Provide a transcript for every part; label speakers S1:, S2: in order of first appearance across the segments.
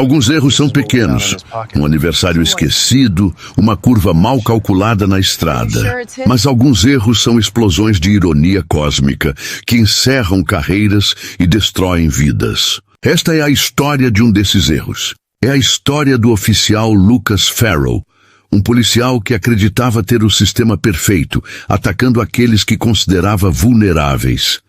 S1: Alguns erros são pequenos. Um aniversário esquecido, uma curva mal calculada na estrada. Mas alguns erros são explosões de ironia cósmica que encerram carreiras e destroem vidas. Esta é a história de um desses erros. É a história do oficial Lucas Farrell, um policial que acreditava ter o sistema perfeito, atacando aqueles que considerava vulneráveis.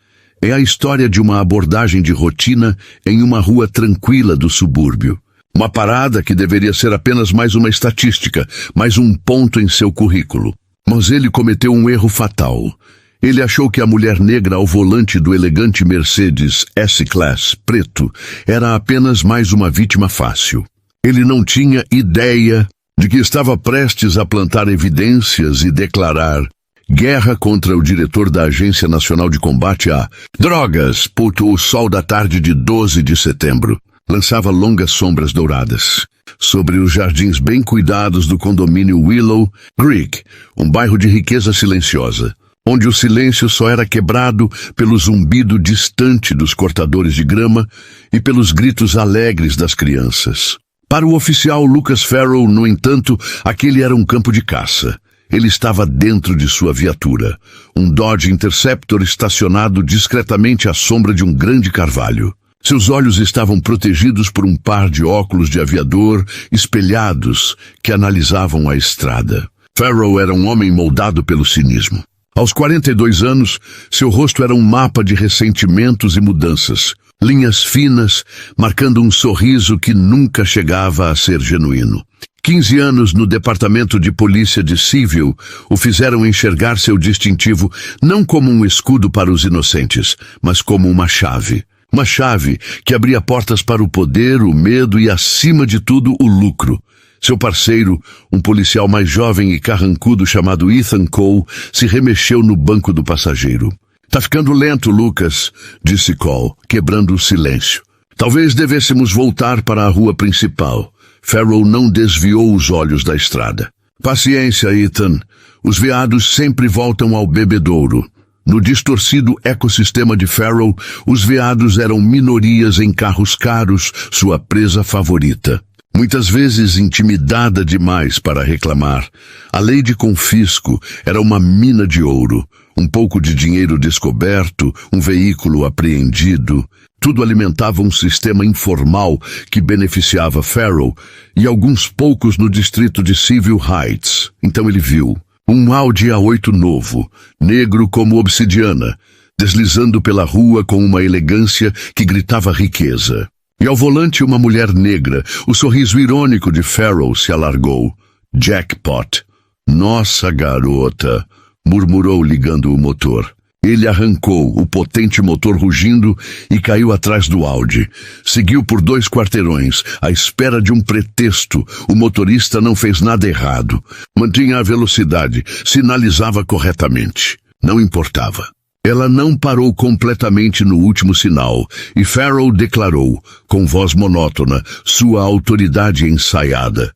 S1: É a história de uma abordagem de rotina em uma rua tranquila do subúrbio. Uma parada que deveria ser apenas mais uma estatística, mais um ponto em seu currículo. Mas ele cometeu um erro fatal. Ele achou que a mulher negra ao volante do elegante Mercedes S-Class preto era apenas mais uma vítima fácil. Ele não tinha ideia de que estava prestes a plantar evidências e declarar guerra contra o diretor da Agência Nacional de Combate a Drogas. O sol da tarde de 12 de setembro lançava longas sombras douradas sobre os jardins bem cuidados do condomínio Willow Creek, um bairro de riqueza silenciosa, onde o silêncio só era quebrado pelo zumbido distante dos cortadores de grama e pelos gritos alegres das crianças. Para o oficial Lucas Farrell, no entanto, aquele era um campo de caça. Ele estava dentro de sua viatura, um Dodge Interceptor estacionado discretamente à sombra de um grande carvalho. Seus olhos estavam protegidos por um par de óculos de aviador espelhados que analisavam a estrada. Farrell era um homem moldado pelo cinismo. Aos 42 anos, seu rosto era um mapa de ressentimentos e mudanças, linhas finas, marcando um sorriso que nunca chegava a ser genuíno. 15 anos no departamento de polícia de Civil o fizeram enxergar seu distintivo não como um escudo para os inocentes, mas como uma chave. Uma chave que abria portas para o poder, o medo e, acima de tudo, o lucro. Seu parceiro, um policial mais jovem e carrancudo chamado Ethan Cole, se remexeu no banco do passageiro. "Tá ficando lento, Lucas", disse Cole, quebrando o silêncio. "Talvez devêssemos voltar para a rua principal." Farrell não desviou os olhos da estrada. "Paciência, Ethan. Os veados sempre voltam ao bebedouro." No distorcido ecossistema de Farrell, os veados eram minorias em carros caros, sua presa favorita. Muitas vezes intimidada demais para reclamar, a lei de confisco era uma mina de ouro. Um pouco de dinheiro descoberto, um veículo apreendido. Tudo alimentava um sistema informal que beneficiava Farrell e alguns poucos no distrito de Civil Heights. Então ele viu um Audi A8 novo, negro como obsidiana, deslizando pela rua com uma elegância que gritava riqueza. E ao volante uma mulher negra. O sorriso irônico de Farrell se alargou. "Jackpot." "Nossa, garota", murmurou ligando o motor. Ele arrancou, o potente motor rugindo, e caiu atrás do Audi. Seguiu por 2 quarteirões, à espera de um pretexto. O motorista não fez nada errado. Mantinha a velocidade, sinalizava corretamente. Não importava. Ela não parou completamente no último sinal, e Farrell declarou, com voz monótona, sua autoridade ensaiada.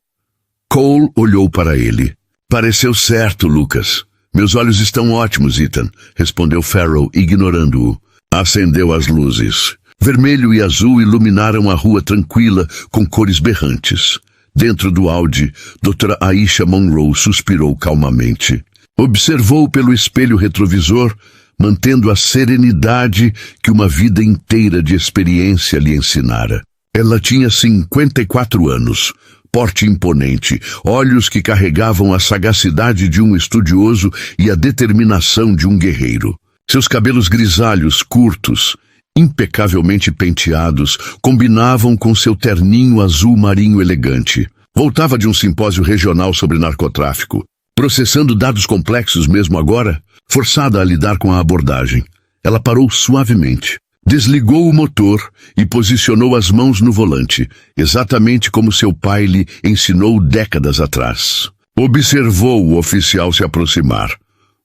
S1: Cole olhou para ele. "Pareceu certo, Lucas." "Meus olhos estão ótimos, Ethan", respondeu Farrell, ignorando-o. Acendeu as luzes. Vermelho e azul iluminaram a rua tranquila, com cores berrantes. Dentro do Audi, Dra. Aisha Monroe suspirou calmamente. Observou pelo espelho retrovisor, mantendo a serenidade que uma vida inteira de experiência lhe ensinara. Ela tinha 54 anos. Porte imponente, olhos que carregavam a sagacidade de um estudioso e a determinação de um guerreiro. Seus cabelos grisalhos, curtos, impecavelmente penteados, combinavam com seu terninho azul marinho elegante. Voltava de um simpósio regional sobre narcotráfico, processando dados complexos mesmo agora, forçada a lidar com a abordagem. Ela parou suavemente. Desligou o motor e posicionou as mãos no volante, exatamente como seu pai lhe ensinou décadas atrás. Observou o oficial se aproximar.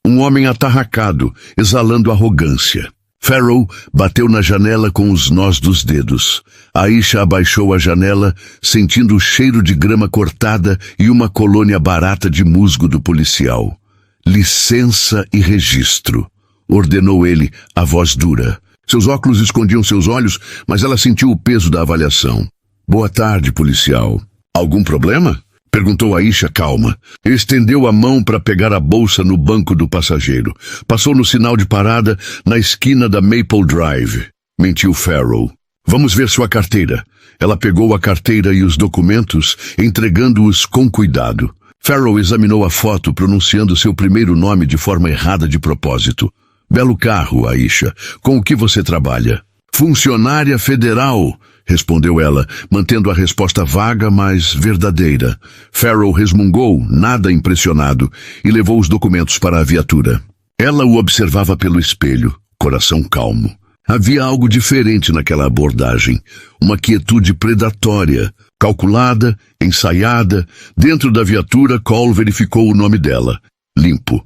S1: Um homem atarracado, exalando arrogância. Farrell bateu na janela com os nós dos dedos. Aisha abaixou a janela, sentindo o cheiro de grama cortada e uma colônia barata de musgo do policial. "Licença e registro", ordenou ele, a voz dura. Seus óculos escondiam seus olhos, mas ela sentiu o peso da avaliação. Boa tarde, policial. Algum problema? Perguntou Aisha calma. Estendeu a mão para pegar a bolsa no banco do passageiro. Passou no sinal de parada na esquina da Maple Drive. Mentiu Farrell. Vamos ver sua carteira. Ela pegou a carteira e os documentos, entregando-os com cuidado. Farrell examinou a foto, pronunciando seu primeiro nome de forma errada de propósito. Belo carro, Aisha. Com o que você trabalha? Funcionária federal, respondeu ela, mantendo a resposta vaga, mas verdadeira. Farrell resmungou, nada impressionado, e levou os documentos para a viatura. Ela o observava pelo espelho, coração calmo. Havia algo diferente naquela abordagem, uma quietude predatória, calculada, ensaiada. Dentro da viatura, Cole verificou o nome dela. Limpo.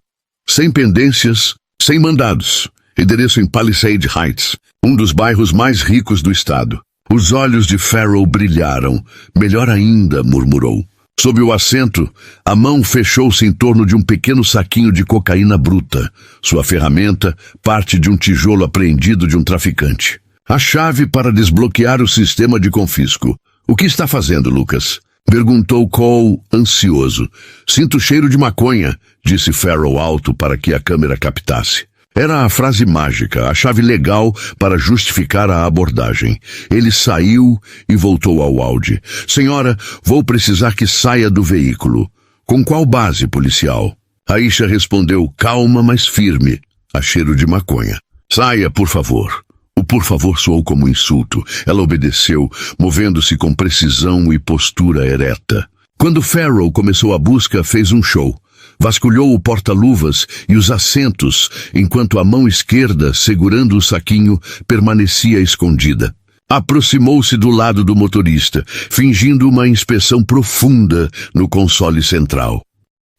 S1: Sem pendências, sem mandados. Endereço em Palisade Heights, um dos bairros mais ricos do estado. Os olhos de Farrell brilharam. Melhor ainda, murmurou. Sob o assento, a mão fechou-se em torno de um pequeno saquinho de cocaína bruta. Sua ferramenta, parte de um tijolo apreendido de um traficante. A chave para desbloquear o sistema de confisco. O que está fazendo, Lucas? Perguntou Cole, ansioso. Sinto cheiro de maconha, disse Farrell alto para que a câmera captasse. Era a frase mágica, a chave legal para justificar a abordagem. Ele saiu e voltou ao Audi. Senhora, vou precisar que saia do veículo. Com qual base, policial? Aisha respondeu calma, mas firme, a cheiro de maconha. Saia, por favor. O por favor soou como insulto. Ela obedeceu, movendo-se com precisão e postura ereta. Quando Farrell começou a busca, fez um show. Vasculhou o porta-luvas e os assentos, enquanto a mão esquerda, segurando o saquinho, permanecia escondida. Aproximou-se do lado do motorista, fingindo uma inspeção profunda no console central.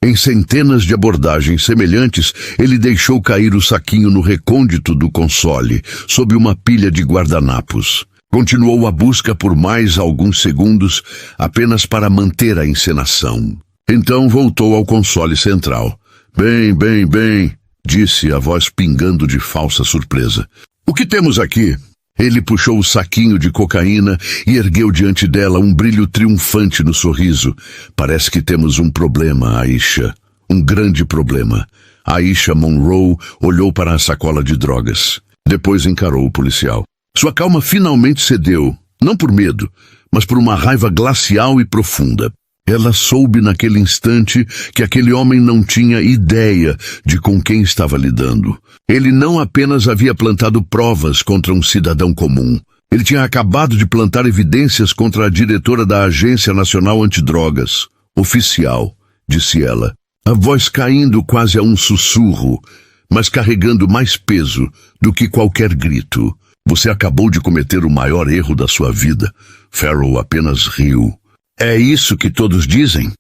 S1: Em centenas de abordagens semelhantes, ele deixou cair o saquinho no recôndito do console, sob uma pilha de guardanapos. Continuou a busca por mais alguns segundos, apenas para manter a encenação. Então voltou ao console central. Bem, disse a voz pingando de falsa surpresa. O que temos aqui? Ele puxou o saquinho de cocaína e ergueu diante dela um brilho triunfante no sorriso. Parece que temos um problema, Aisha. Um grande problema. Aisha Monroe olhou para a sacola de drogas. Depois encarou o policial. Sua calma finalmente cedeu, não por medo, mas por uma raiva glacial e profunda. Ela soube naquele instante que aquele homem não tinha ideia de com quem estava lidando. Ele não apenas havia plantado provas contra um cidadão comum. Ele tinha acabado de plantar evidências contra a diretora da Agência Nacional Antidrogas. Oficial, disse ela, a voz caindo quase a um sussurro, mas carregando mais peso do que qualquer grito. Você acabou de cometer o maior erro da sua vida. Farrell apenas riu. É isso que todos dizem?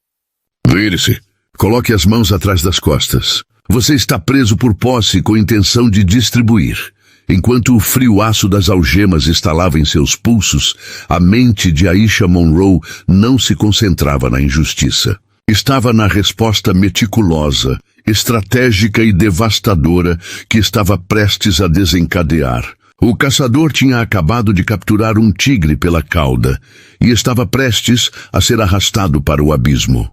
S1: Vire-se. Coloque as mãos atrás das costas. Você está preso por posse com intenção de distribuir. Enquanto o frio aço das algemas estalava em seus pulsos, a mente de Aisha Monroe não se concentrava na injustiça. Estava na resposta meticulosa, estratégica e devastadora que estava prestes a desencadear. O caçador tinha acabado de capturar um tigre pela cauda e estava prestes a ser arrastado para o abismo.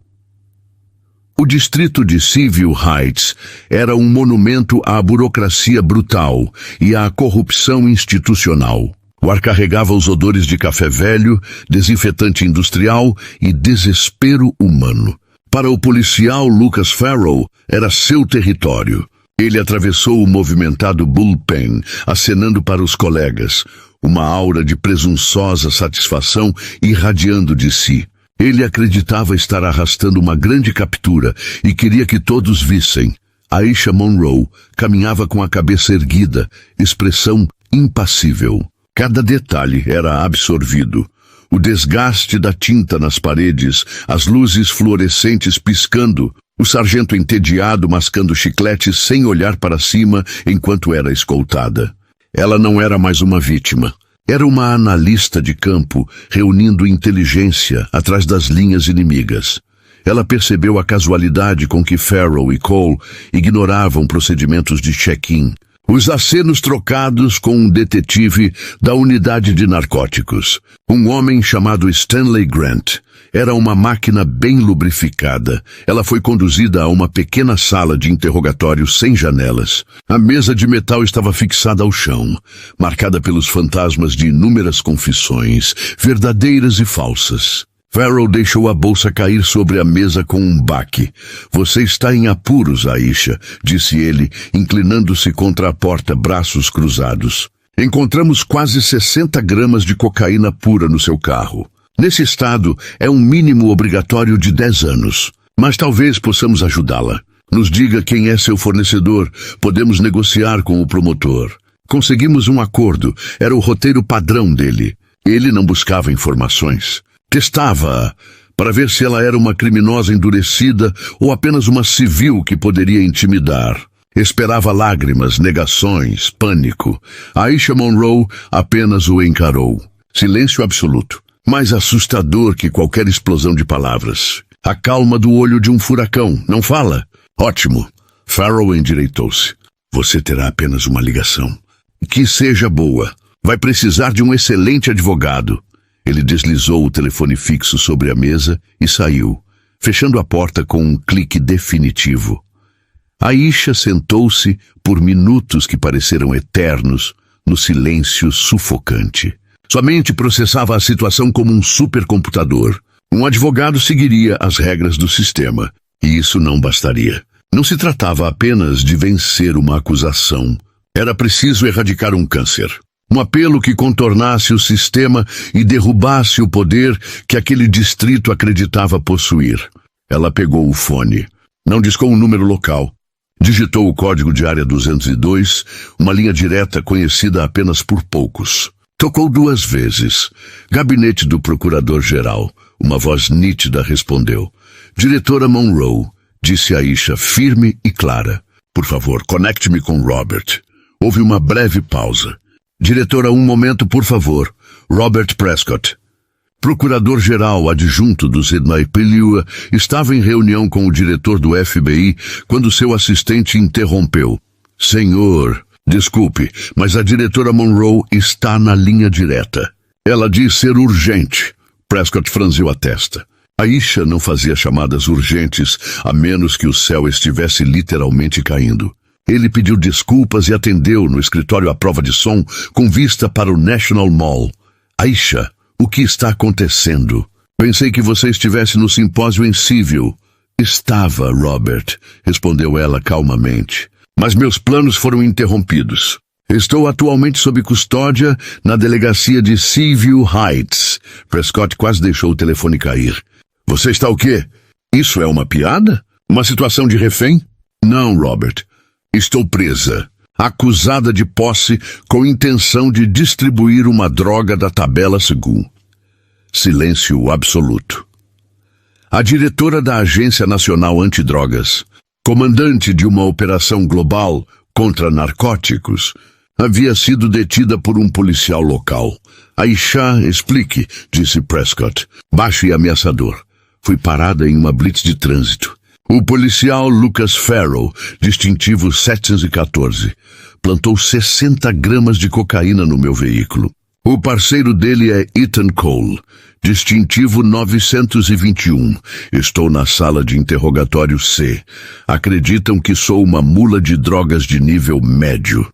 S1: O distrito de Civil Heights era um monumento à burocracia brutal e à corrupção institucional. O ar carregava os odores de café velho, desinfetante industrial e desespero humano. Para o policial Lucas Farrell, era seu território. Ele atravessou o movimentado bullpen, acenando para os colegas, uma aura de presunçosa satisfação irradiando de si. Ele acreditava estar arrastando uma grande captura e queria que todos vissem. Aisha Monroe caminhava com a cabeça erguida, expressão impassível. Cada detalhe era absorvido. O desgaste da tinta nas paredes, as luzes fluorescentes piscando, o sargento entediado mascando chicletes sem olhar para cima enquanto era escoltada. Ela não era mais uma vítima. Era uma analista de campo, reunindo inteligência atrás das linhas inimigas. Ela percebeu a casualidade com que Farrell e Cole ignoravam procedimentos de check-in. Os acenos trocados com um detetive da unidade de narcóticos. Um homem chamado Stanley Grant. Era uma máquina bem lubrificada. Ela foi conduzida a uma pequena sala de interrogatório sem janelas. A mesa de metal estava fixada ao chão, marcada pelos fantasmas de inúmeras confissões, verdadeiras e falsas. Farrell deixou a bolsa cair sobre a mesa com um baque. Você está em apuros, Aisha, disse ele, inclinando-se contra a porta, braços cruzados. Encontramos quase 60 gramas de cocaína pura no seu carro. Nesse estado, é um mínimo obrigatório de 10 anos. Mas talvez possamos ajudá-la. Nos diga quem é seu fornecedor. Podemos negociar com o promotor. Conseguimos um acordo. Era o roteiro padrão dele. Ele não buscava informações. Testava-a para ver se ela era uma criminosa endurecida ou apenas uma civil que poderia intimidar. Esperava lágrimas, negações, pânico. Aisha Monroe apenas o encarou. Silêncio absoluto, mais assustador que qualquer explosão de palavras. A calma do olho de um furacão. Não fala? Ótimo. Farrell endireitou-se. Você terá apenas uma ligação. Que seja boa. Vai precisar de um excelente advogado. Ele deslizou o telefone fixo sobre a mesa e saiu, fechando a porta com um clique definitivo. Aisha sentou-se por minutos que pareceram eternos, no silêncio sufocante. Sua mente processava a situação como um supercomputador. Um advogado seguiria as regras do sistema, e isso não bastaria. Não se tratava apenas de vencer uma acusação. Era preciso erradicar um câncer. Um apelo que contornasse o sistema e derrubasse o poder que aquele distrito acreditava possuir. Ela pegou o fone. Não discou um número local. Digitou o código de área 202, uma linha direta conhecida apenas por poucos. Tocou 2 vezes. Gabinete do Procurador-Geral. Uma voz nítida respondeu. Diretora Monroe, disse Aisha, firme e clara. Por favor, conecte-me com Robert. Houve uma breve pausa. Diretora, um momento, por favor. Robert Prescott. Procurador-geral adjunto dos NYPD estava em reunião com o diretor do FBI quando seu assistente interrompeu. Senhor, desculpe, mas a diretora Monroe está na linha direta. Ela diz ser urgente. Prescott franziu a testa. Aisha não fazia chamadas urgentes a menos que o céu estivesse literalmente caindo. Ele pediu desculpas e atendeu no escritório à prova de som com vista para o National Mall. Aisha, o que está acontecendo? Pensei que você estivesse no simpósio em Civil. Estava, Robert, respondeu ela calmamente. Mas meus planos foram interrompidos. Estou atualmente sob custódia na delegacia de Seaview Heights. Prescott quase deixou o telefone cair. Você está o quê? Isso é uma piada? Uma situação de refém? Não, Robert. Estou presa, acusada de posse com intenção de distribuir uma droga da tabela Según. Silêncio absoluto. A diretora da Agência Nacional Antidrogas, comandante de uma operação global contra narcóticos, havia sido detida por um policial local. Aisha, explique, disse Prescott, baixo e ameaçador. Fui parada em uma blitz de trânsito. O policial Lucas Farrell, distintivo 714, plantou 60 gramas de cocaína no meu veículo. O parceiro dele é Ethan Cole, distintivo 921. Estou na sala de interrogatório C. Acreditam que sou uma mula de drogas de nível médio.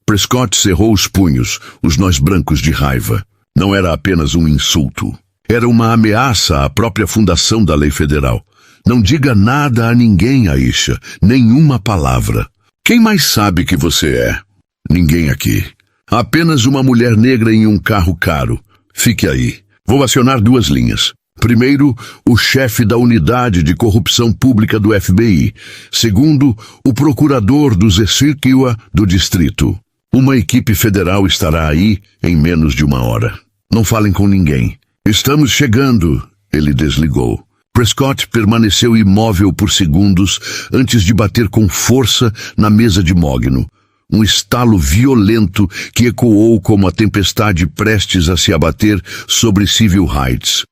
S1: Prescott cerrou os punhos, os nós brancos de raiva. Não era apenas um insulto. Era uma ameaça à própria fundação da lei federal. Não diga nada a ninguém, Aisha. Nenhuma palavra. Quem mais sabe que você é? Ninguém aqui. Apenas uma mulher negra em um carro caro. Fique aí. Vou acionar 2 linhas. Primeiro, o chefe da unidade de corrupção pública do FBI. Segundo, o procurador dos Essequiwa do distrito. Uma equipe federal estará aí em menos de 1 hora. Não falem com ninguém. Estamos chegando. Ele desligou. Prescott permaneceu imóvel por segundos antes de bater com força na mesa de mogno. Um estalo violento que ecoou como a tempestade prestes a se abater sobre Seaview Heights.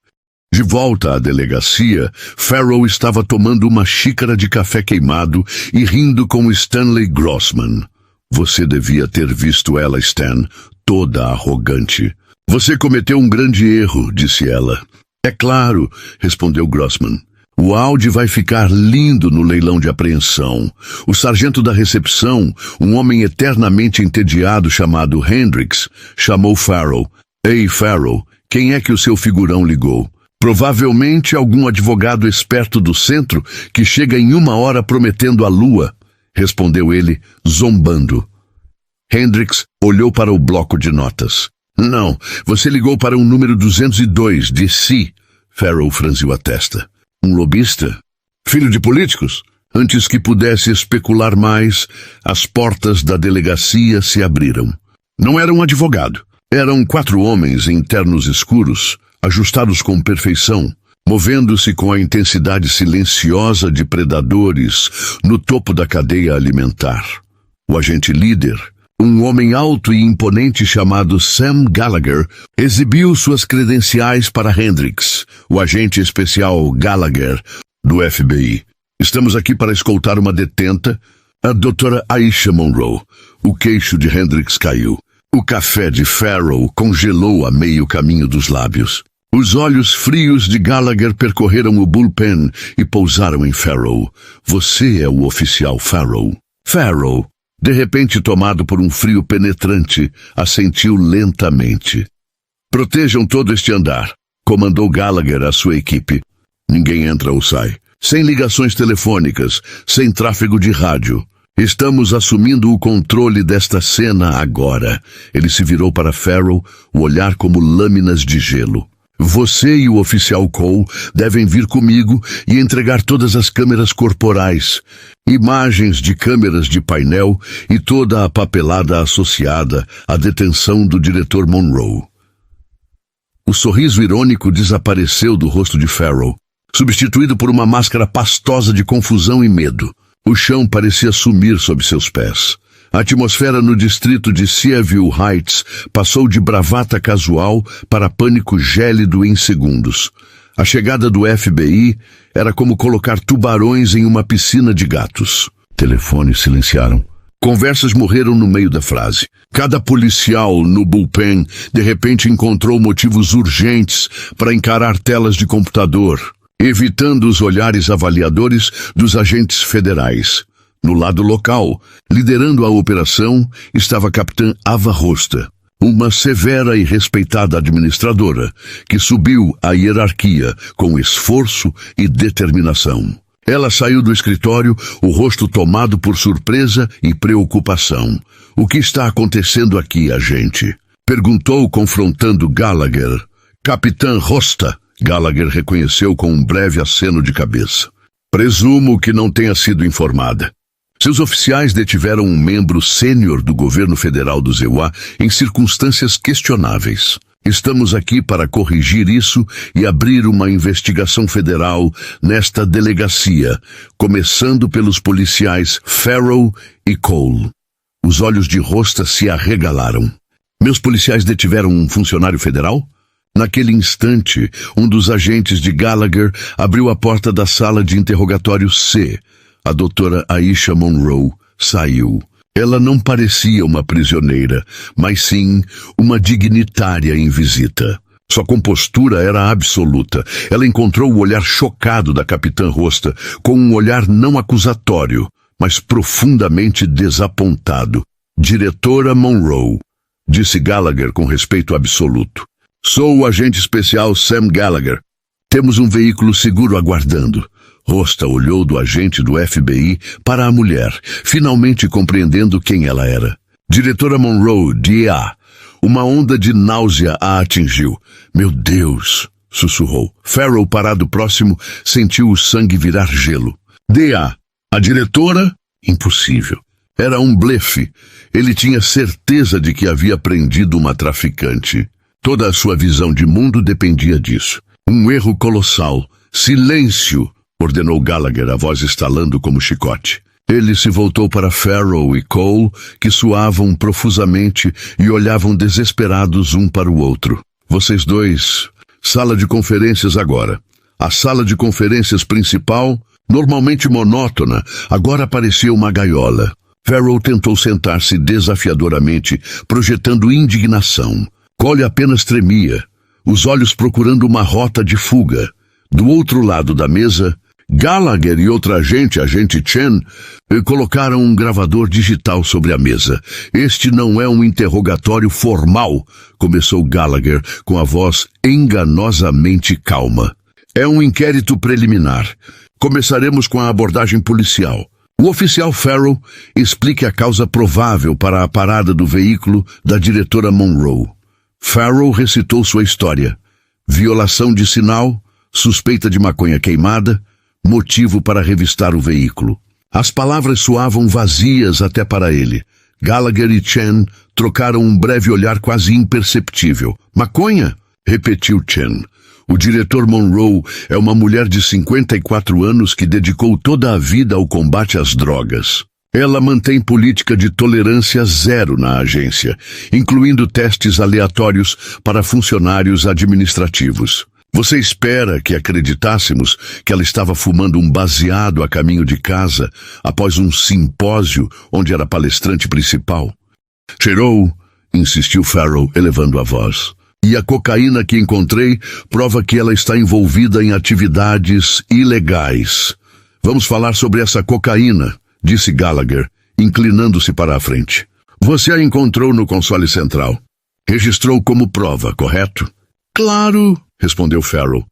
S1: De volta à delegacia, Farrell estava tomando uma xícara de café queimado e rindo com Stanley Grossman. Você devia ter visto ela, Stan, toda arrogante. Você cometeu um grande erro, disse ela. É claro, respondeu Grossman. O Audi vai ficar lindo no leilão de apreensão. O sargento da recepção, um homem eternamente entediado chamado Hendricks, chamou Farrell. Ei, Farrell, quem é que o seu figurão ligou? Provavelmente algum advogado esperto do centro que chega em 1 hora prometendo a lua, respondeu ele, zombando. Hendricks olhou para o bloco de notas. Não, você ligou para um número 202, de si. Farrell franziu a testa. Um lobista? Filho de políticos? Antes que pudesse especular mais, as portas da delegacia se abriram. Não era um advogado. Eram 4 homens em ternos escuros, ajustados com perfeição, movendo-se com a intensidade silenciosa de predadores no topo da cadeia alimentar. O agente líder, um homem alto e imponente chamado Sam Gallagher, exibiu suas credenciais para Hendricks, o agente especial Gallagher, do FBI. Estamos aqui para escoltar uma detenta, a doutora Aisha Monroe. O queixo de Hendricks caiu. O café de Farrell congelou a meio caminho dos lábios. Os olhos frios de Gallagher percorreram o bullpen e pousaram em Farrell. Você é o oficial Farrell. Farrell, de repente tomado por um frio penetrante, assentiu lentamente. Protejam todo este andar, comandou Gallagher à sua equipe. Ninguém entra ou sai. Sem ligações telefônicas, sem tráfego de rádio. Estamos assumindo o controle desta cena agora. Ele se virou para Farrell, o olhar como lâminas de gelo. Você e o oficial Cole devem vir comigo e entregar todas as câmeras corporais, imagens de câmeras de painel e toda a papelada associada à detenção do diretor Monroe. O sorriso irônico desapareceu do rosto de Farrell, substituído por uma máscara pastosa de confusão e medo. O chão parecia sumir sob seus pés. A atmosfera no distrito de Seaview Heights passou de bravata casual para pânico gélido em segundos. A chegada do FBI era como colocar tubarões em uma piscina de gatos. Telefones silenciaram. Conversas morreram no meio da frase. Cada policial no bullpen de repente encontrou motivos urgentes para encarar telas de computador, evitando os olhares avaliadores dos agentes federais. No lado local, liderando a operação, estava a capitã Ava Rosta, uma severa e respeitada administradora que subiu a hierarquia com esforço e determinação. Ela saiu do escritório, o rosto tomado por surpresa e preocupação. O que está acontecendo aqui, agente? Perguntou confrontando Gallagher. Capitã Rosta, Gallagher reconheceu com um breve aceno de cabeça. Presumo que não tenha sido informada. Seus oficiais detiveram um membro sênior do governo federal do ZEUA em circunstâncias questionáveis. Estamos aqui para corrigir isso e abrir uma investigação federal nesta delegacia, começando pelos policiais Farrell e Cole. Os olhos de Rosta se arregalaram. Meus policiais detiveram um funcionário federal? Naquele instante, um dos agentes de Gallagher abriu a porta da sala de interrogatório C. A doutora Aisha Monroe saiu. Ela não parecia uma prisioneira, mas sim uma dignitária em visita. Sua compostura era absoluta. Ela encontrou o olhar chocado da capitã Rosta, com um olhar não acusatório, mas profundamente desapontado. Diretora Monroe, disse Gallagher com respeito absoluto. Sou o agente especial Sam Gallagher. Temos um veículo seguro aguardando. Rosta olhou do agente do FBI para a mulher, finalmente compreendendo quem ela era. Diretora Monroe, D.A. Uma onda de náusea a atingiu. Meu Deus, sussurrou. Farrell, parado próximo, sentiu o sangue virar gelo. D.A. A diretora? Impossível. Era um blefe. Ele tinha certeza de que havia prendido uma traficante. Toda a sua visão de mundo dependia disso. Um erro colossal. Silêncio! Ordenou Gallagher, a voz estalando como chicote. Ele se voltou para Farrell e Cole, que suavam profusamente e olhavam desesperados um para o outro. Vocês dois, sala de conferências agora. A sala de conferências principal, normalmente monótona, agora parecia uma gaiola. Farrell tentou sentar-se desafiadoramente, projetando indignação. Cole apenas tremia, os olhos procurando uma rota de fuga. Do outro lado da mesa, Gallagher e outra agente, agente Chen, colocaram um gravador digital sobre a mesa. Este não é um interrogatório formal, começou Gallagher com a voz enganosamente calma. É um inquérito preliminar. Começaremos com a abordagem policial. O oficial Farrell explique a causa provável para a parada do veículo da diretora Monroe. Farrell recitou sua história. Violação de sinal, suspeita de maconha queimada, motivo para revistar o veículo. As palavras soavam vazias até para ele. Gallagher e Chen trocaram um breve olhar quase imperceptível. Maconha? Repetiu Chen. O diretor Monroe é uma mulher de 54 anos que dedicou toda a vida ao combate às drogas. Ela mantém política de tolerância zero na agência, incluindo testes aleatórios para funcionários administrativos. Você espera que acreditássemos que ela estava fumando um baseado a caminho de casa após um simpósio onde era palestrante principal? Cheirou, insistiu Farrell, elevando a voz. E a cocaína que encontrei prova que ela está envolvida em atividades ilegais. Vamos falar sobre essa cocaína, disse Gallagher, inclinando-se para a frente. Você a encontrou no console central. Registrou como prova, correto? Claro, respondeu Farrell.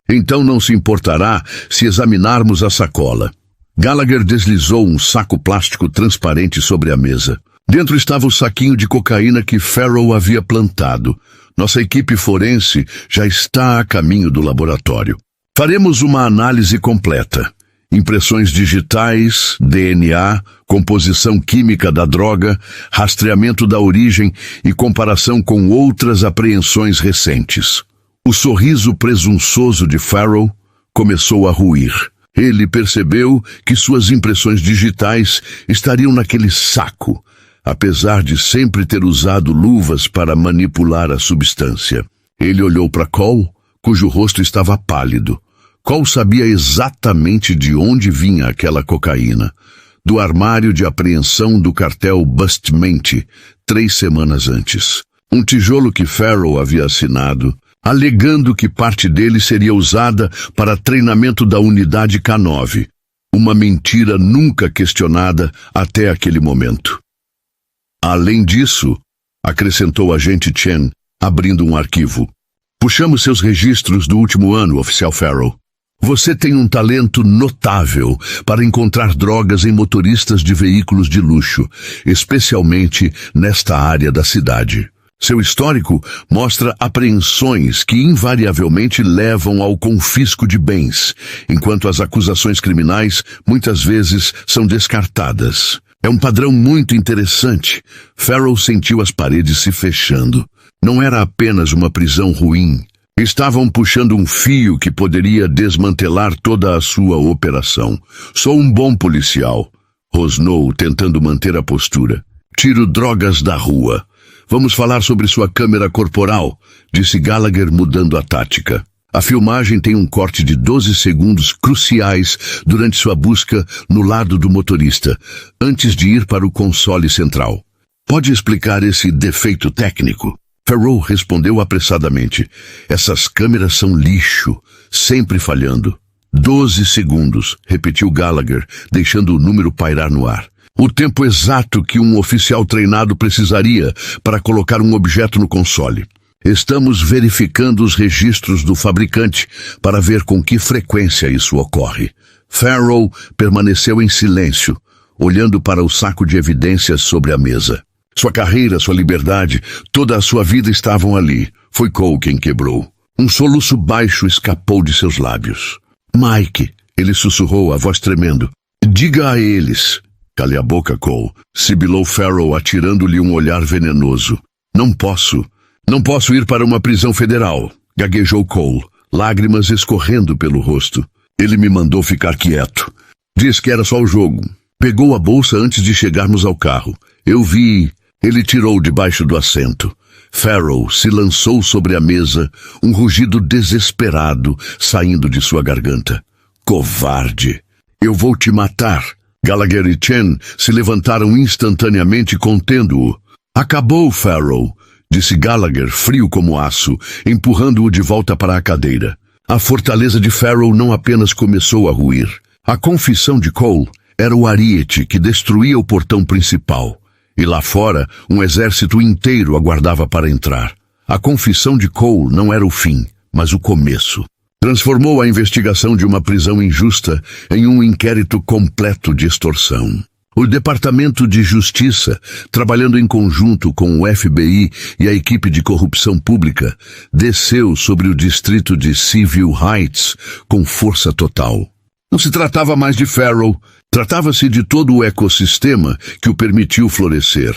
S1: Então não se importará se examinarmos a sacola. Gallagher deslizou um saco plástico transparente sobre a mesa. Dentro estava o saquinho de cocaína que Farrell havia plantado. Nossa equipe forense já está a caminho do laboratório. Faremos uma análise completa. Impressões digitais, DNA, composição química da droga, rastreamento da origem e comparação com outras apreensões recentes. O sorriso presunçoso de Farrell começou a ruir. Ele percebeu que suas impressões digitais estariam naquele saco, apesar de sempre ter usado luvas para manipular a substância. Ele olhou para Cole, cujo rosto estava pálido. Cole sabia exatamente de onde vinha aquela cocaína. Do armário de apreensão do cartel Bustamante, 3 semanas antes. Um tijolo que Farrell havia assinado, alegando que parte dele seria usada para treinamento da unidade K9. Uma mentira nunca questionada até aquele momento. Além disso, acrescentou o agente Chen, abrindo um arquivo. Puxamos seus registros do último ano, oficial Farrell. Você tem um talento notável para encontrar drogas em motoristas de veículos de luxo, especialmente nesta área da cidade. Seu histórico mostra apreensões que invariavelmente levam ao confisco de bens, enquanto as acusações criminais muitas vezes são descartadas. É um padrão muito interessante. Farrell sentiu as paredes se fechando. Não era apenas uma prisão ruim. Estavam puxando um fio que poderia desmantelar toda a sua operação. Sou um bom policial, rosnou, tentando manter a postura. Tiro drogas da rua. Vamos falar sobre sua câmera corporal, disse Gallagher, mudando a tática. A filmagem tem um corte de 12 segundos cruciais durante sua busca no lado do motorista, antes de ir para o console central. Pode explicar esse defeito técnico? Farrell respondeu apressadamente. Essas câmeras são lixo, sempre falhando. 12 segundos, repetiu Gallagher, deixando o número pairar no ar. O tempo exato que um oficial treinado precisaria para colocar um objeto no console. Estamos verificando os registros do fabricante para ver com que frequência isso ocorre. Farrell permaneceu em silêncio, olhando para o saco de evidências sobre a mesa. Sua carreira, sua liberdade, toda a sua vida estavam ali. Foi Cole quem quebrou. Um soluço baixo escapou de seus lábios. Mike, ele sussurrou, a voz tremendo. Diga a eles. Cale a boca, Cole, sibilou Farrell, atirando-lhe um olhar venenoso. Não posso ir para uma prisão federal, gaguejou Cole, lágrimas escorrendo pelo rosto. Ele me mandou ficar quieto. Diz que era só o jogo. Pegou a bolsa antes de chegarmos ao carro. Eu vi. Ele tirou debaixo do assento. Farrell se lançou sobre a mesa, um rugido desesperado saindo de sua garganta. Covarde! Eu vou te matar! Gallagher e Chen se levantaram instantaneamente, contendo-o. "Acabou, Farrell", disse Gallagher, frio como aço, empurrando-o de volta para a cadeira. A fortaleza de Farrell não apenas começou a ruir. A confissão de Cole era o ariete que destruía o portão principal. E lá fora, um exército inteiro aguardava para entrar. A confissão de Cole não era o fim, mas o começo. Transformou a investigação de uma prisão injusta em um inquérito completo de extorsão. O Departamento de Justiça, trabalhando em conjunto com o FBI e a equipe de corrupção pública, desceu sobre o distrito de Seaview Heights com força total. Não se tratava mais de Farrell, tratava-se de todo o ecossistema que o permitiu florescer.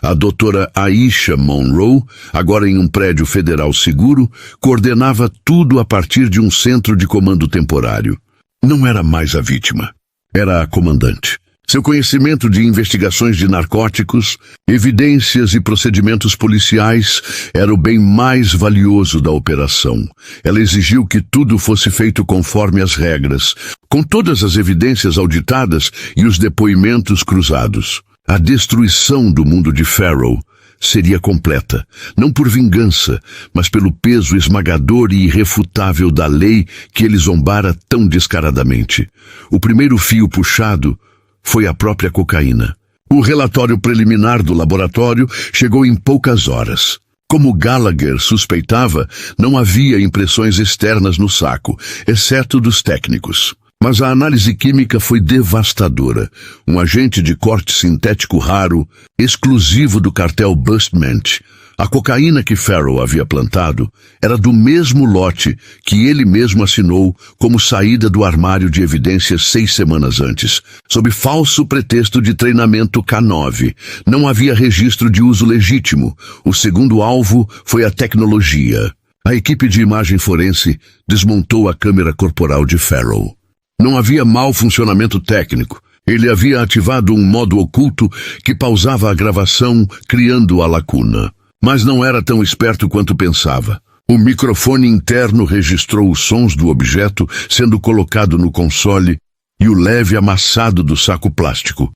S1: A doutora Aisha Monroe, agora em um prédio federal seguro, coordenava tudo a partir de um centro de comando temporário. Não era mais a vítima, era a comandante. Seu conhecimento de investigações de narcóticos, evidências e procedimentos policiais era o bem mais valioso da operação. Ela exigiu que tudo fosse feito conforme as regras, com todas as evidências auditadas e os depoimentos cruzados. A destruição do mundo de Farrell seria completa, não por vingança, mas pelo peso esmagador e irrefutável da lei que ele zombara tão descaradamente. O primeiro fio puxado foi a própria cocaína. O relatório preliminar do laboratório chegou em poucas horas. Como Gallagher suspeitava, não havia impressões externas no saco, exceto dos técnicos. Mas a análise química foi devastadora. Um agente de corte sintético raro, exclusivo do cartel Bustment. A cocaína que Farrell havia plantado era do mesmo lote que ele mesmo assinou como saída do armário de evidências 6 semanas antes, sob falso pretexto de treinamento K9. Não havia registro de uso legítimo. O segundo alvo foi a tecnologia. A equipe de imagem forense desmontou a câmera corporal de Farrell. Não havia mau funcionamento técnico. Ele havia ativado um modo oculto que pausava a gravação, criando a lacuna. Mas não era tão esperto quanto pensava. O microfone interno registrou os sons do objeto sendo colocado no console e o leve amassado do saco plástico.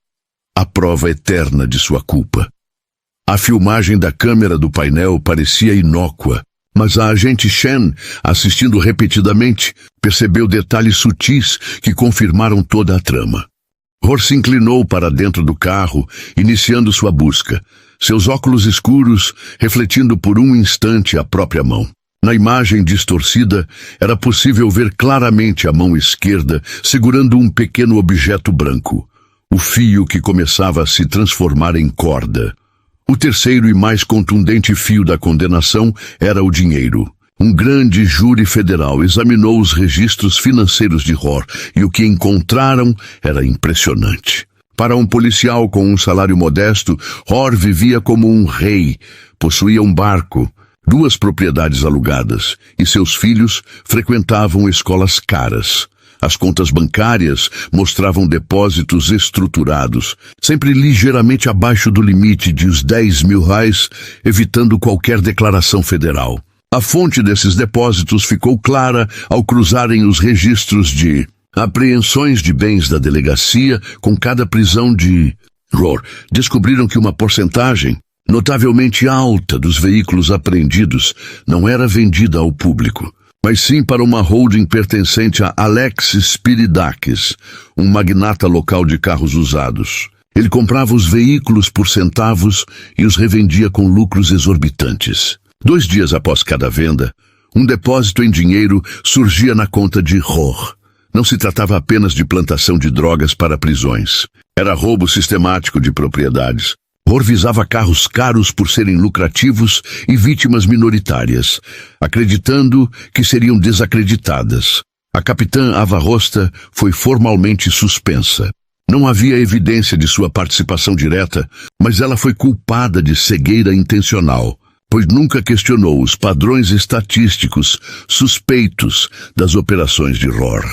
S1: A prova eterna de sua culpa. A filmagem da câmera do painel parecia inócua, mas a agente Shen, assistindo repetidamente, percebeu detalhes sutis que confirmaram toda a trama. Rohr se inclinou para dentro do carro, iniciando sua busca, seus óculos escuros refletindo por um instante a própria mão. Na imagem distorcida, era possível ver claramente a mão esquerda segurando um pequeno objeto branco, o fio que começava a se transformar em corda. O terceiro e mais contundente fio da condenação era o dinheiro. Um grande júri federal examinou os registros financeiros de Rohr e o que encontraram era impressionante. Para um policial com um salário modesto, Rohr vivia como um rei, possuía um barco, 2 propriedades alugadas e seus filhos frequentavam escolas caras. As contas bancárias mostravam depósitos estruturados, sempre ligeiramente abaixo do limite de os R$10.000, evitando qualquer declaração federal. A fonte desses depósitos ficou clara ao cruzarem os registros de apreensões de bens da delegacia com cada prisão de Rohr. Descobriram que uma porcentagem notavelmente alta dos veículos apreendidos não era vendida ao público, mas sim para uma holding pertencente a Alex Spiridakis, um magnata local de carros usados. Ele comprava os veículos por centavos e os revendia com lucros exorbitantes. 2 dias após cada venda, um depósito em dinheiro surgia na conta de Rohr. Não se tratava apenas de plantação de drogas para prisões. Era roubo sistemático de propriedades. Rohr visava carros caros por serem lucrativos e vítimas minoritárias, acreditando que seriam desacreditadas. A capitã Ava Rosta foi formalmente suspensa. Não havia evidência de sua participação direta, mas ela foi culpada de cegueira intencional, pois nunca questionou os padrões estatísticos suspeitos das operações de Rohr.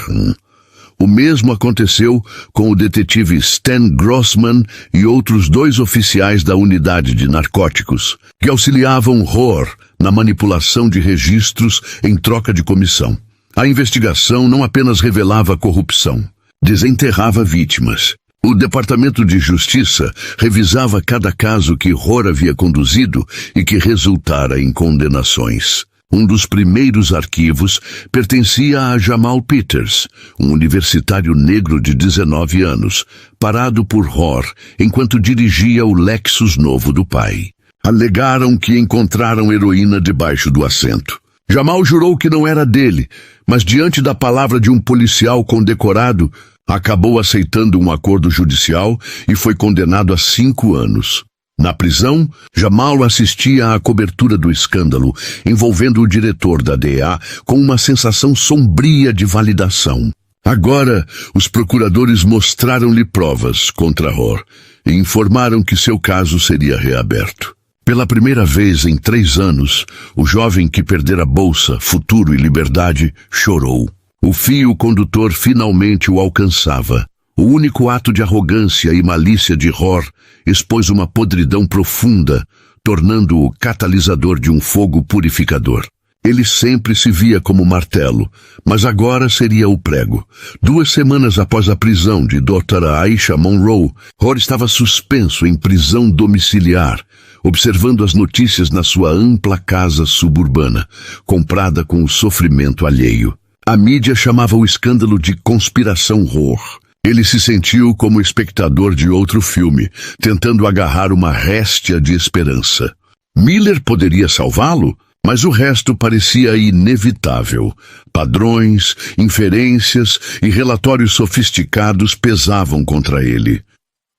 S1: O mesmo aconteceu com o detetive Stan Grossman e outros 2 oficiais da unidade de narcóticos, que auxiliavam Rohr na manipulação de registros em troca de comissão. A investigação não apenas revelava corrupção, desenterrava vítimas, O Departamento de Justiça revisava cada caso que Rohr havia conduzido e que resultara em condenações. Um dos primeiros arquivos pertencia a Jamal Peters, um universitário negro de 19 anos, parado por Rohr enquanto dirigia o Lexus novo do pai. Alegaram que encontraram heroína debaixo do assento. Jamal jurou que não era dele, mas diante da palavra de um policial condecorado, acabou aceitando um acordo judicial e foi condenado a 5 anos. Na prisão, Jamal assistia à cobertura do escândalo, envolvendo o diretor da DEA com uma sensação sombria de validação. Agora, os procuradores mostraram-lhe provas contra Rohr e informaram que seu caso seria reaberto. Pela primeira vez em 3 anos, o jovem que perdera bolsa, futuro e liberdade chorou. O fio condutor finalmente o alcançava. O único ato de arrogância e malícia de Rohr expôs uma podridão profunda, tornando-o catalisador de um fogo purificador. Ele sempre se via como martelo, mas agora seria o prego. 2 semanas após a prisão de Dra. Aisha Monroe, Rohr estava suspenso em prisão domiciliar, observando as notícias na sua ampla casa suburbana, comprada com o sofrimento alheio. A mídia chamava o escândalo de Conspiração Rohr. Ele se sentiu como espectador de outro filme, tentando agarrar uma réstia de esperança. Miller poderia salvá-lo, mas o resto parecia inevitável. Padrões, inferências e relatórios sofisticados pesavam contra ele.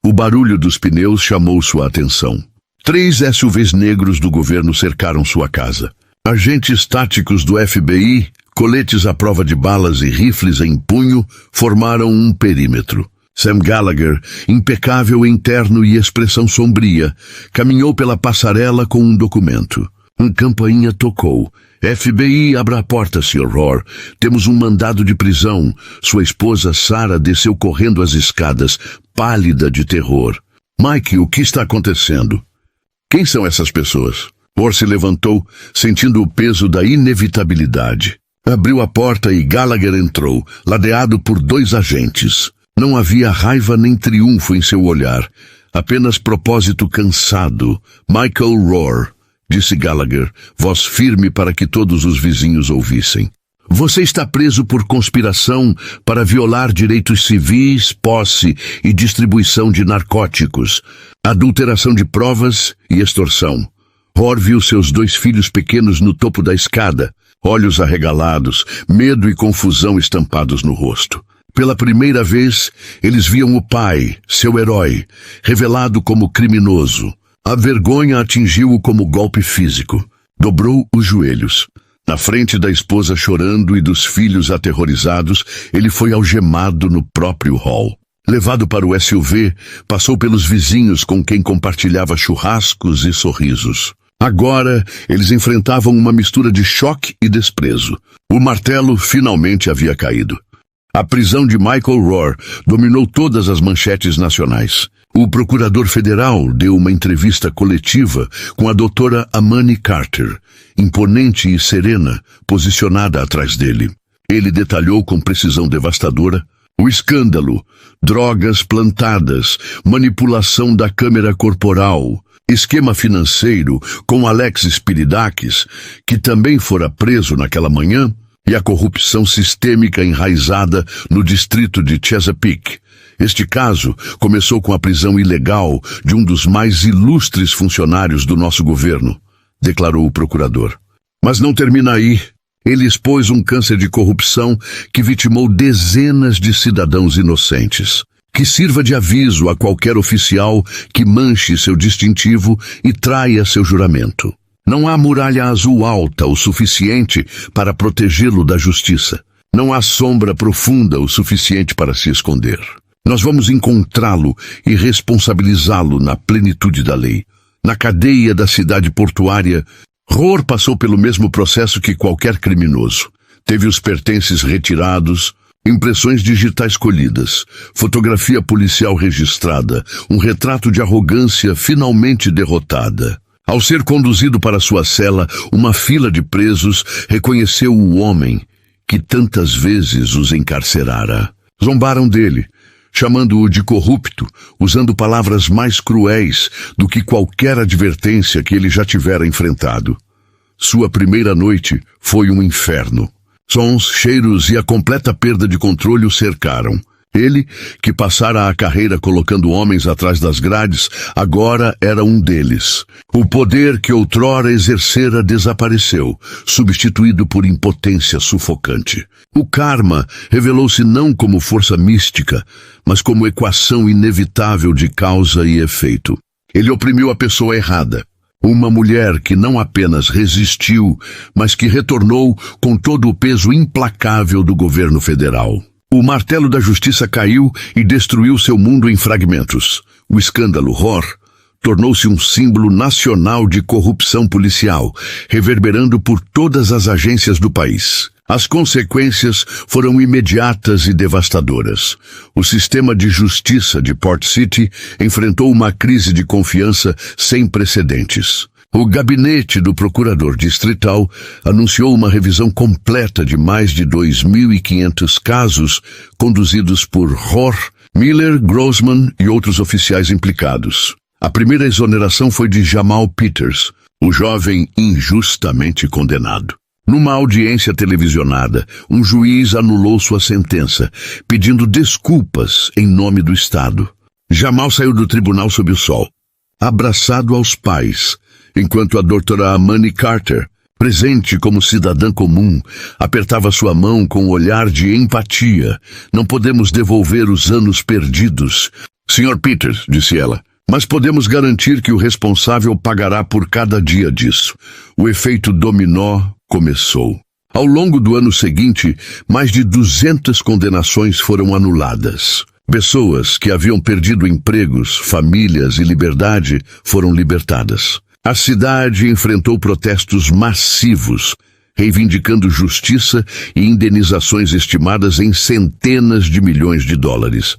S1: O barulho dos pneus chamou sua atenção. 3 SUVs negros do governo cercaram sua casa. Agentes táticos do FBI, coletes à prova de balas e rifles em punho formaram um perímetro. Sam Gallagher, impecável em terno e expressão sombria, caminhou pela passarela com um documento. Uma campainha tocou. FBI, abra a porta, Sr. Rohr. Temos um mandado de prisão. Sua esposa Sarah desceu correndo as escadas, pálida de terror. Mike, o que está acontecendo? Quem são essas pessoas? Rohr se levantou, sentindo o peso da inevitabilidade. Abriu a porta e Gallagher entrou, ladeado por 2 agentes. Não havia raiva nem triunfo em seu olhar, apenas propósito cansado. Michael Rohr, disse Gallagher, voz firme para que todos os vizinhos ouvissem. Você está preso por conspiração para violar direitos civis, posse e distribuição de narcóticos, adulteração de provas e extorsão. Rohr viu seus 2 filhos pequenos no topo da escada, olhos arregalados, medo e confusão estampados no rosto. Pela primeira vez, eles viam o pai, seu herói, revelado como criminoso. A vergonha atingiu-o como golpe físico. Dobrou os joelhos. Na frente da esposa chorando e dos filhos aterrorizados, ele foi algemado no próprio hall. Levado para o SUV, passou pelos vizinhos com quem compartilhava churrascos e sorrisos. Agora, eles enfrentavam uma mistura de choque e desprezo. O martelo finalmente havia caído. A prisão de Michael Rohr dominou todas as manchetes nacionais. O procurador federal deu uma entrevista coletiva com a doutora Amani Carter, imponente e serena, posicionada atrás dele. Ele detalhou com precisão devastadora o escândalo, drogas plantadas, manipulação da câmera corporal, esquema financeiro com Alex Spiridakis, que também fora preso naquela manhã, e a corrupção sistêmica enraizada no distrito de Chesapeake. Este caso começou com a prisão ilegal de um dos mais ilustres funcionários do nosso governo, declarou o procurador. Mas não termina aí. Ele expôs um câncer de corrupção que vitimou dezenas de cidadãos inocentes. Que sirva de aviso a qualquer oficial que manche seu distintivo e traia seu juramento. Não há muralha azul alta o suficiente para protegê-lo da justiça. Não há sombra profunda o suficiente para se esconder. Nós vamos encontrá-lo e responsabilizá-lo na plenitude da lei. Na cadeia da cidade portuária, Rohr passou pelo mesmo processo que qualquer criminoso. Teve os pertences retirados, impressões digitais colhidas, fotografia policial registrada, um retrato de arrogância finalmente derrotada. Ao ser conduzido para sua cela, uma fila de presos reconheceu o homem que tantas vezes os encarcerara. Zombaram dele, chamando-o de corrupto, usando palavras mais cruéis do que qualquer advertência que ele já tivera enfrentado. Sua primeira noite foi um inferno. Sons, cheiros e a completa perda de controle o cercaram. Ele, que passara a carreira colocando homens atrás das grades, agora era um deles. O poder que outrora exercera desapareceu, substituído por impotência sufocante. O karma revelou-se não como força mística, mas como equação inevitável de causa e efeito. Ele oprimiu a pessoa errada. Uma mulher que não apenas resistiu, mas que retornou com todo o peso implacável do governo federal. O martelo da justiça caiu e destruiu seu mundo em fragmentos. O escândalo Rohr tornou-se um símbolo nacional de corrupção policial, reverberando por todas as agências do país. As consequências foram imediatas e devastadoras. O sistema de justiça de Port City enfrentou uma crise de confiança sem precedentes. O gabinete do procurador distrital anunciou uma revisão completa de mais de 2.500 casos conduzidos por Rohr, Miller, Grossman e outros oficiais implicados. A primeira exoneração foi de Jamal Peters, o jovem injustamente condenado. Numa audiência televisionada, um juiz anulou sua sentença, pedindo desculpas em nome do Estado. Jamal saiu do tribunal sob o sol, abraçado aos pais, enquanto a doutora Amani Carter, presente como cidadã comum, apertava sua mão com um olhar de empatia. Não podemos devolver os anos perdidos. Sr. Peters, disse ela, mas podemos garantir que o responsável pagará por cada dia disso. O efeito dominó começou. Ao longo do ano seguinte, mais de 200 condenações foram anuladas. Pessoas que haviam perdido empregos, famílias e liberdade foram libertadas. A cidade enfrentou protestos massivos, reivindicando justiça e indenizações estimadas em centenas de milhões de dólares.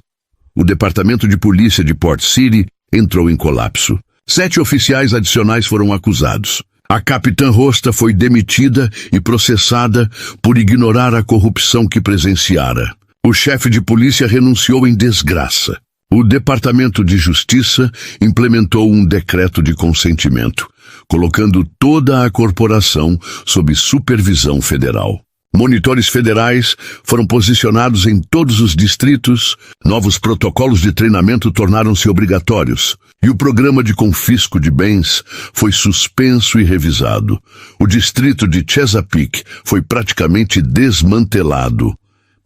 S1: O Departamento de Polícia de Port City entrou em colapso. 7 oficiais adicionais foram acusados. A capitã Rosta foi demitida e processada por ignorar a corrupção que presenciara. O chefe de polícia renunciou em desgraça. O Departamento de Justiça implementou um decreto de consentimento, colocando toda a corporação sob supervisão federal. Monitores federais foram posicionados em todos os distritos, novos protocolos de treinamento tornaram-se obrigatórios, e o programa de confisco de bens foi suspenso e revisado. O distrito de Chesapeake foi praticamente desmantelado.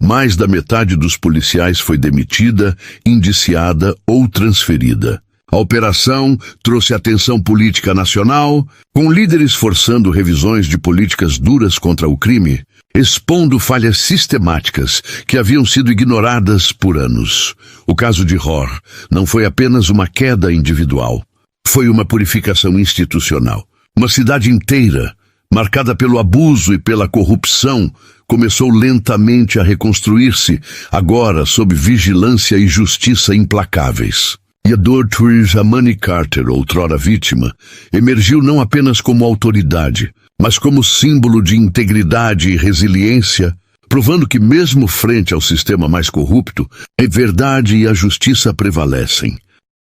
S1: Mais da metade dos policiais foi demitida, indiciada ou transferida. A operação trouxe atenção política nacional, com líderes forçando revisões de políticas duras contra o crime, expondo falhas sistemáticas que haviam sido ignoradas por anos. O caso de Rohr não foi apenas uma queda individual, foi uma purificação institucional. Uma cidade inteira, marcada pelo abuso e pela corrupção, começou lentamente a reconstruir-se, agora sob vigilância e justiça implacáveis. E a doutora Amani Carter, outrora vítima, emergiu não apenas como autoridade, mas como símbolo de integridade e resiliência, provando que mesmo frente ao sistema mais corrupto, a verdade e a justiça prevalecem.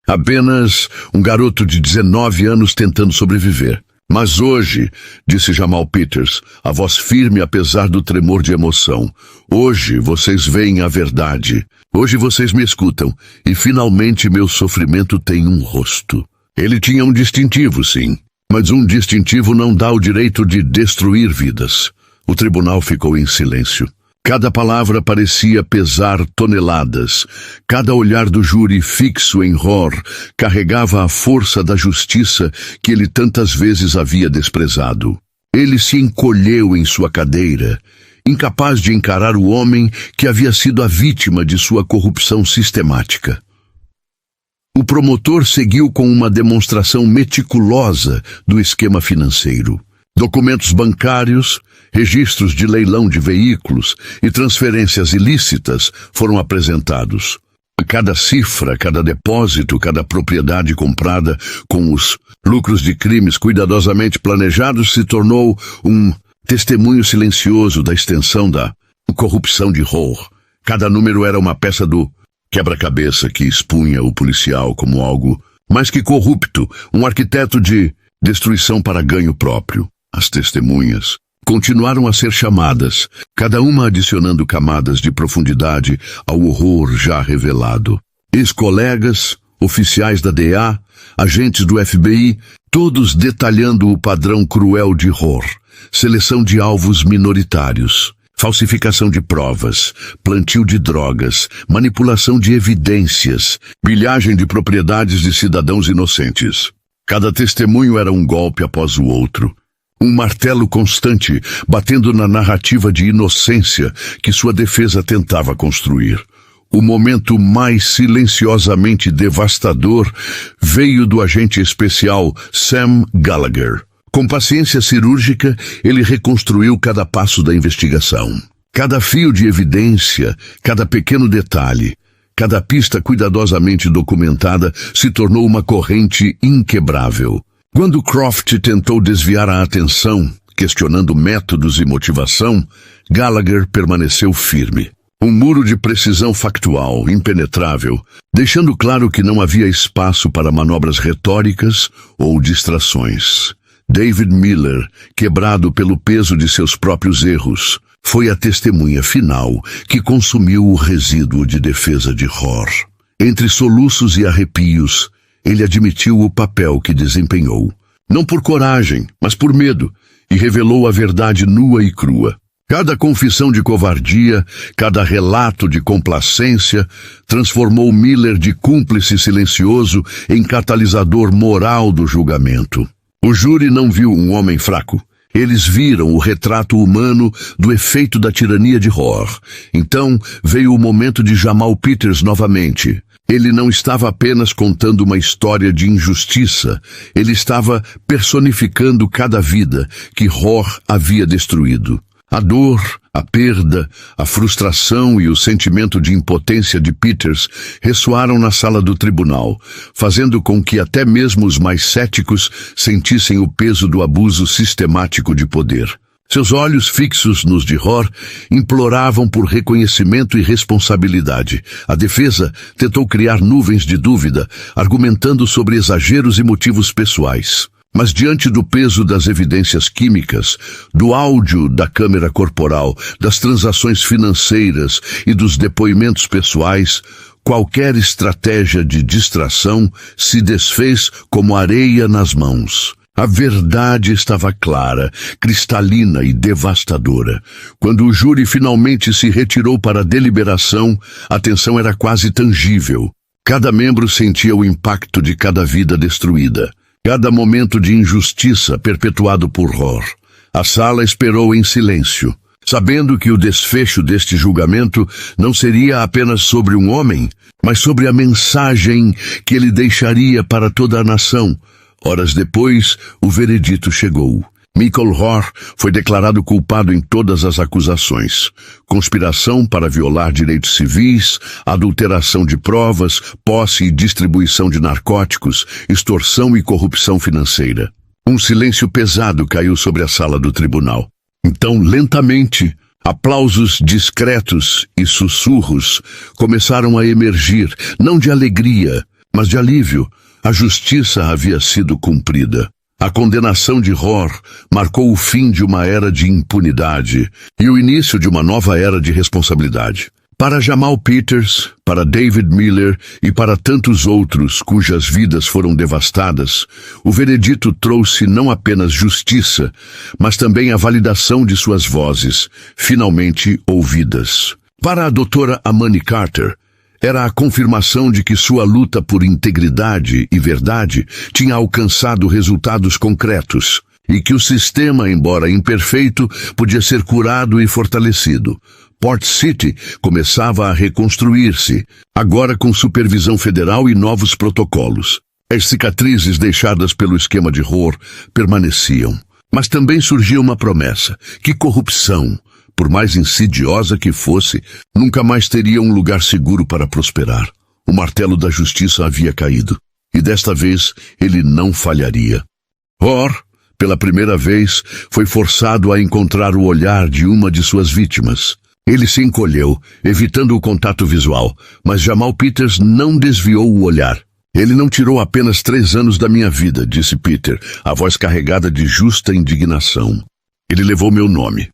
S1: Apenas um garoto de 19 anos tentando sobreviver. Mas hoje, disse Jamal Peters, a voz firme apesar do tremor de emoção, hoje vocês veem a verdade. Hoje vocês me escutam, e finalmente meu sofrimento tem um rosto. Ele tinha um distintivo, sim, mas um distintivo não dá o direito de destruir vidas. O tribunal ficou em silêncio. Cada palavra parecia pesar toneladas. Cada olhar do júri fixo em Rohr carregava a força da justiça que ele tantas vezes havia desprezado. Ele se encolheu em sua cadeira, incapaz de encarar o homem que havia sido a vítima de sua corrupção sistemática. O promotor seguiu com uma demonstração meticulosa do esquema financeiro. Documentos bancários, registros de leilão de veículos e transferências ilícitas foram apresentados. Cada cifra, cada depósito, cada propriedade comprada com os lucros de crimes cuidadosamente planejados se tornou um testemunho silencioso da extensão da corrupção de Rohr. Cada número era uma peça do quebra-cabeça que expunha o policial como algo mais que corrupto, um arquiteto de destruição para ganho próprio. As testemunhas continuaram a ser chamadas, cada uma adicionando camadas de profundidade ao horror já revelado. Ex-colegas, oficiais da DEA, agentes do FBI, todos detalhando o padrão cruel de Rohr, seleção de alvos minoritários, falsificação de provas, plantio de drogas, manipulação de evidências, pilhagem de propriedades de cidadãos inocentes. Cada testemunho era um golpe após o outro. Um martelo constante, batendo na narrativa de inocência que sua defesa tentava construir. O momento mais silenciosamente devastador veio do agente especial Sam Gallagher. Com paciência cirúrgica, ele reconstruiu cada passo da investigação. Cada fio de evidência, cada pequeno detalhe, cada pista cuidadosamente documentada se tornou uma corrente inquebrável. Quando Croft tentou desviar a atenção, questionando métodos e motivação, Gallagher permaneceu firme. Um muro de precisão factual, impenetrável, deixando claro que não havia espaço para manobras retóricas ou distrações. David Miller, quebrado pelo peso de seus próprios erros, foi a testemunha final que consumiu o resíduo de defesa de Rohr. Entre soluços e arrepios, ele admitiu o papel que desempenhou. Não por coragem, mas por medo, e revelou a verdade nua e crua. Cada confissão de covardia, cada relato de complacência, transformou Miller de cúmplice silencioso em catalisador moral do julgamento. O júri não viu um homem fraco. Eles viram o retrato humano do efeito da tirania de Rohr. Então veio o momento de Jamal Peters novamente. Ele não estava apenas contando uma história de injustiça, ele estava personificando cada vida que Rohr havia destruído. A dor, a perda, a frustração e o sentimento de impotência de Peters ressoaram na sala do tribunal, fazendo com que até mesmo os mais céticos sentissem o peso do abuso sistemático de poder. Seus olhos fixos nos de Rohr imploravam por reconhecimento e responsabilidade. A defesa tentou criar nuvens de dúvida, argumentando sobre exageros e motivos pessoais. Mas diante do peso das evidências químicas, do áudio da câmera corporal, das transações financeiras e dos depoimentos pessoais, qualquer estratégia de distração se desfez como areia nas mãos. A verdade estava clara, cristalina e devastadora. Quando o júri finalmente se retirou para a deliberação, a tensão era quase tangível. Cada membro sentia o impacto de cada vida destruída. Cada momento de injustiça perpetuado por Rohr. A sala esperou em silêncio, sabendo que o desfecho deste julgamento não seria apenas sobre um homem, mas sobre a mensagem que ele deixaria para toda a nação. Horas depois, o veredito chegou. Michael Rohr foi declarado culpado em todas as acusações. Conspiração para violar direitos civis, adulteração de provas, posse e distribuição de narcóticos, extorsão e corrupção financeira. Um silêncio pesado caiu sobre a sala do tribunal. Então, lentamente, aplausos discretos e sussurros começaram a emergir, não de alegria, mas de alívio. A justiça havia sido cumprida. A condenação de Rohr marcou o fim de uma era de impunidade e o início de uma nova era de responsabilidade. Para Jamal Peters, para David Miller e para tantos outros cujas vidas foram devastadas, o veredito trouxe não apenas justiça, mas também a validação de suas vozes, finalmente ouvidas. Para a doutora Amani Carter, era a confirmação de que sua luta por integridade e verdade tinha alcançado resultados concretos e que o sistema, embora imperfeito, podia ser curado e fortalecido. Port City começava a reconstruir-se, agora com supervisão federal e novos protocolos. As cicatrizes deixadas pelo esquema de Rohr permaneciam, mas também surgia uma promessa: que corrupção, por mais insidiosa que fosse, nunca mais teria um lugar seguro para prosperar. O martelo da justiça havia caído, e desta vez ele não falharia. Rohr, pela primeira vez, foi forçado a encontrar o olhar de uma de suas vítimas. Ele se encolheu, evitando o contato visual, mas Jamal Peters não desviou o olhar. Ele não tirou apenas 3 anos da minha vida, disse Peter, a voz carregada de justa indignação. Ele levou meu nome.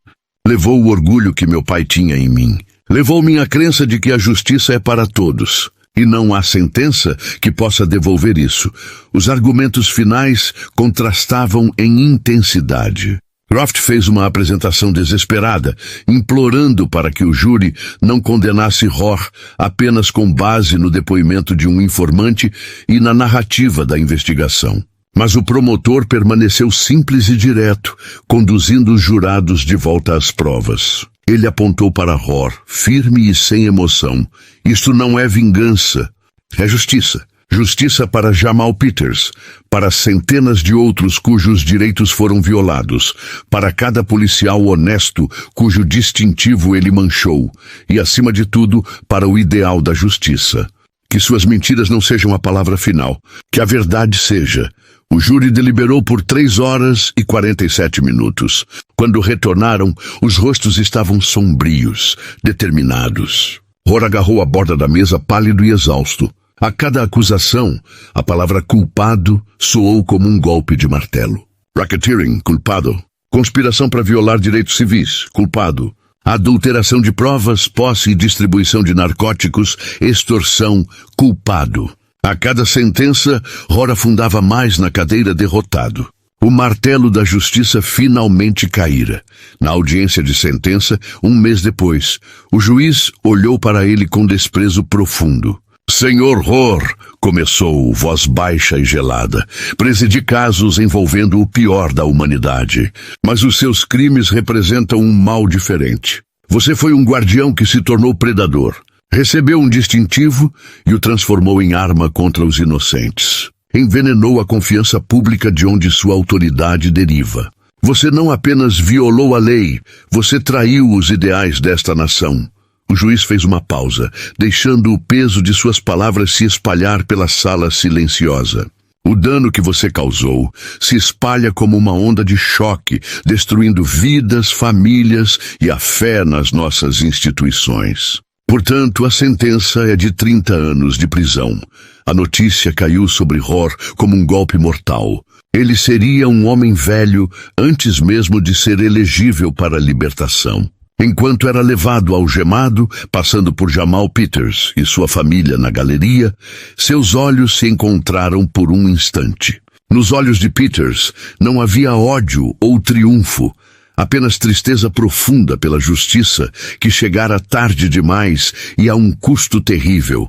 S1: Levou o orgulho que meu pai tinha em mim. Levou minha crença de que a justiça é para todos. E não há sentença que possa devolver isso. Os argumentos finais contrastavam em intensidade. Croft fez uma apresentação desesperada, implorando para que o júri não condenasse Rohr apenas com base no depoimento de um informante e na narrativa da investigação. Mas o promotor permaneceu simples e direto, conduzindo os jurados de volta às provas. Ele apontou para Rohr, firme e sem emoção. Isto não é vingança, é justiça. Justiça para Jamal Peters, para centenas de outros cujos direitos foram violados, para cada policial honesto cujo distintivo ele manchou, e, acima de tudo, para o ideal da justiça. Que suas mentiras não sejam a palavra final, que a verdade seja. O júri deliberou por 3 horas e 47 minutos. Quando retornaram, os rostos estavam sombrios, determinados. Rohr agarrou a borda da mesa pálido e exausto. A cada acusação, a palavra culpado soou como um golpe de martelo. Racketeering, culpado. Conspiração para violar direitos civis, culpado. Adulteração de provas, posse e distribuição de narcóticos, extorsão, culpado. A cada sentença, Rohr afundava mais na cadeira derrotado. O martelo da justiça finalmente caíra. Na audiência de sentença, 1 mês depois, o juiz olhou para ele com desprezo profundo. Senhor Rohr, começou, voz baixa e gelada, presidi casos envolvendo o pior da humanidade, mas os seus crimes representam um mal diferente. Você foi um guardião que se tornou predador, recebeu um distintivo e o transformou em arma contra os inocentes. Envenenou a confiança pública de onde sua autoridade deriva. Você não apenas violou a lei, você traiu os ideais desta nação. O juiz fez uma pausa, deixando o peso de suas palavras se espalhar pela sala silenciosa. O dano que você causou se espalha como uma onda de choque, destruindo vidas, famílias e a fé nas nossas instituições. Portanto, a sentença é de 30 anos de prisão. A notícia caiu sobre Rohr como um golpe mortal. Ele seria um homem velho antes mesmo de ser elegível para a libertação. Enquanto era levado algemado, passando por Jamal Peters e sua família na galeria, seus olhos se encontraram por um instante. Nos olhos de Peters não havia ódio ou triunfo, apenas tristeza profunda pela justiça que chegara tarde demais e a um custo terrível.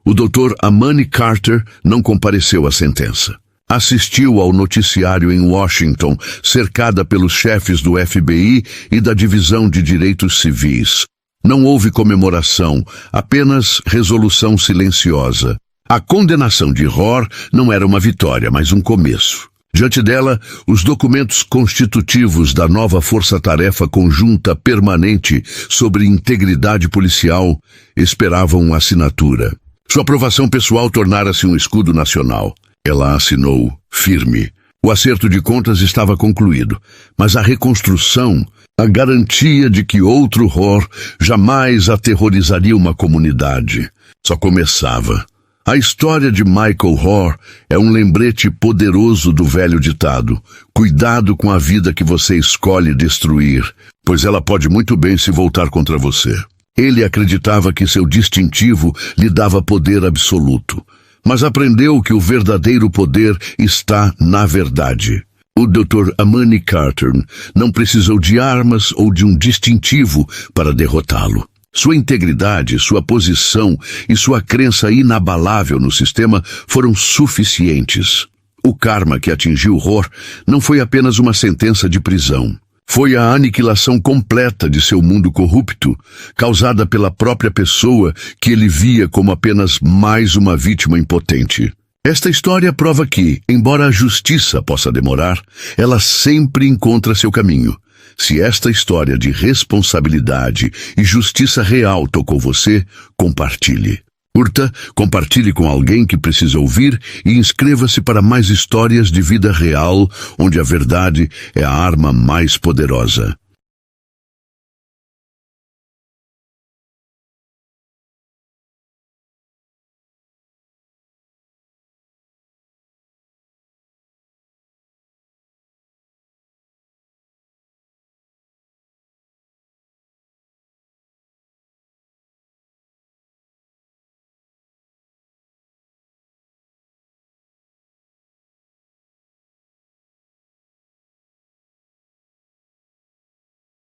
S1: O Dr. Amani Carter não compareceu à sentença. Assistiu ao noticiário em Washington, cercada pelos chefes do FBI e da Divisão de Direitos Civis. Não houve comemoração, apenas resolução silenciosa. A condenação de Rohr não era uma vitória, mas um começo. Diante dela, os documentos constitutivos da nova Força-Tarefa Conjunta Permanente sobre Integridade Policial esperavam assinatura. Sua aprovação pessoal tornara-se um escudo nacional. Ela assinou, firme. O acerto de contas estava concluído, mas a reconstrução, a garantia de que outro Rohr jamais aterrorizaria uma comunidade, só começava. A história de Michael Rohr é um lembrete poderoso do velho ditado: cuidado com a vida que você escolhe destruir, pois ela pode muito bem se voltar contra você. Ele acreditava que seu distintivo lhe dava poder absoluto, mas aprendeu que o verdadeiro poder está na verdade. O Dr. Amani Carter não precisou de armas ou de um distintivo para derrotá-lo. Sua integridade, sua posição e sua crença inabalável no sistema foram suficientes. O karma que atingiu Rohr não foi apenas uma sentença de prisão. Foi a aniquilação completa de seu mundo corrupto, causada pela própria pessoa que ele via como apenas mais uma vítima impotente. Esta história prova que, embora a justiça possa demorar, ela sempre encontra seu caminho. Se esta história de responsabilidade e justiça real tocou você, compartilhe. Curta, compartilhe com alguém que precisa ouvir e inscreva-se para mais histórias de vida real, onde a verdade é a arma mais poderosa.